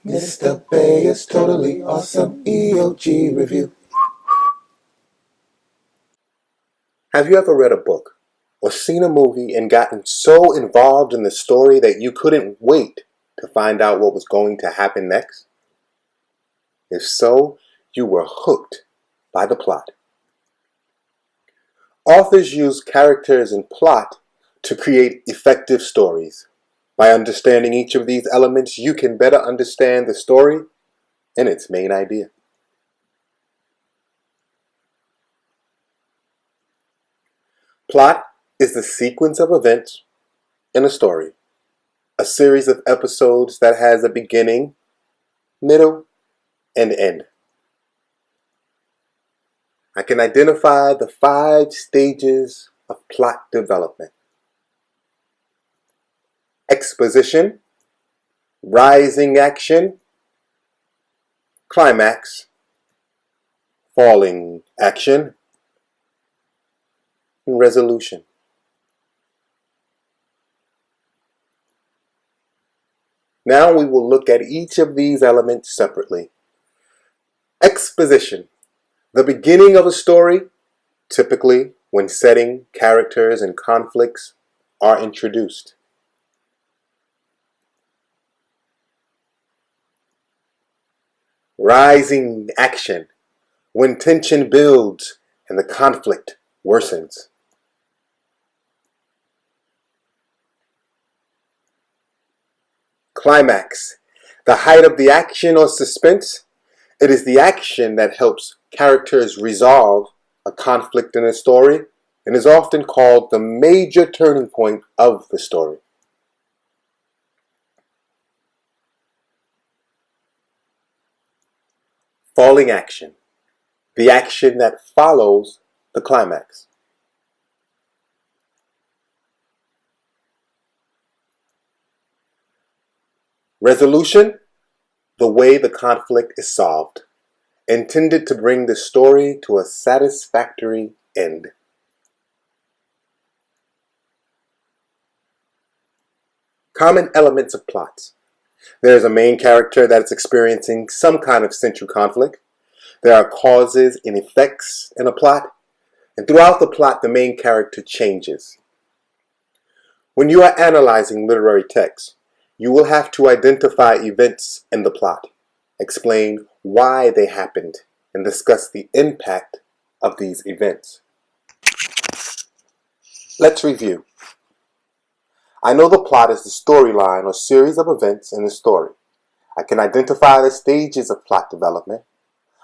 Mr. Beyah's totally awesome EOG review. Have you ever read a book or seen a movie and gotten so involved in the story that you couldn't wait to find out what was going to happen next? If so, you were hooked by the plot. Authors use characters and plot to create effective stories. By understanding each of these elements, you can better understand the story and its main idea. Plot is the sequence of events in a story, a series of episodes that has a beginning, middle, and end. I can identify the 5 stages of plot development: exposition, rising action, climax, falling action, and resolution. Now we will look at each of these elements separately. Exposition, the beginning of a story, typically when setting, characters, and conflicts are introduced. Rising action, when tension builds and the conflict worsens. Climax, the height of the action or suspense. It is the action that helps characters resolve a conflict in a story and is often called the major turning point of the story. Falling action, the action that follows the climax. Resolution, the way the conflict is solved, intended to bring the story to a satisfactory end. Common elements of plots. There is a main character that is experiencing some kind of central conflict. There are causes and effects in a plot, and throughout the plot the main character changes. When you are analyzing literary text, you will have to identify events in the plot, explain why they happened, and discuss the impact of these events. Let's review. I know the plot is the storyline or series of events in the story. I can identify the stages of plot development.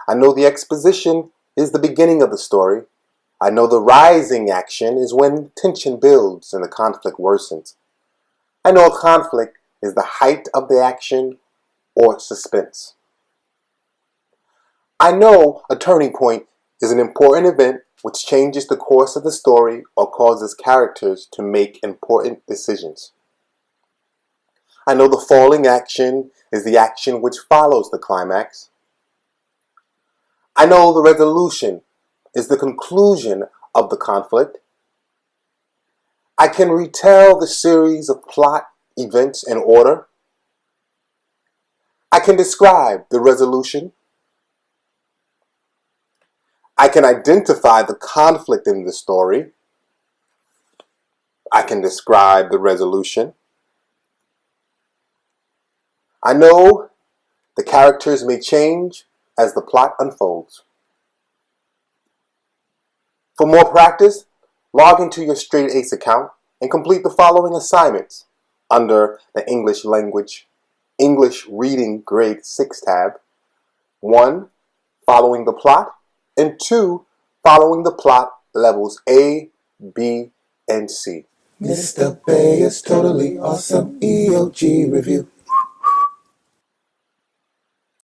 I know the exposition is the beginning of the story. I know the rising action is when tension builds and the conflict worsens. I know a conflict is the height of the action or suspense. I know a turning point is an important event which changes the course of the story or causes characters to make important decisions. I know the falling action is the action which follows the climax. I know the resolution is the conclusion of the conflict. I can retell the series of plot events in order. I can describe the resolution. I can identify the conflict in the story. I can describe the resolution. I know the characters may change as the plot unfolds. For more practice, log into your Straight Ace account and complete the following assignments under the English Language, English Reading Grade 6 tab. 1. Following the plot, and 2. Following the plot levels A, B, and C. Mr. Beyah's totally awesome EOG review.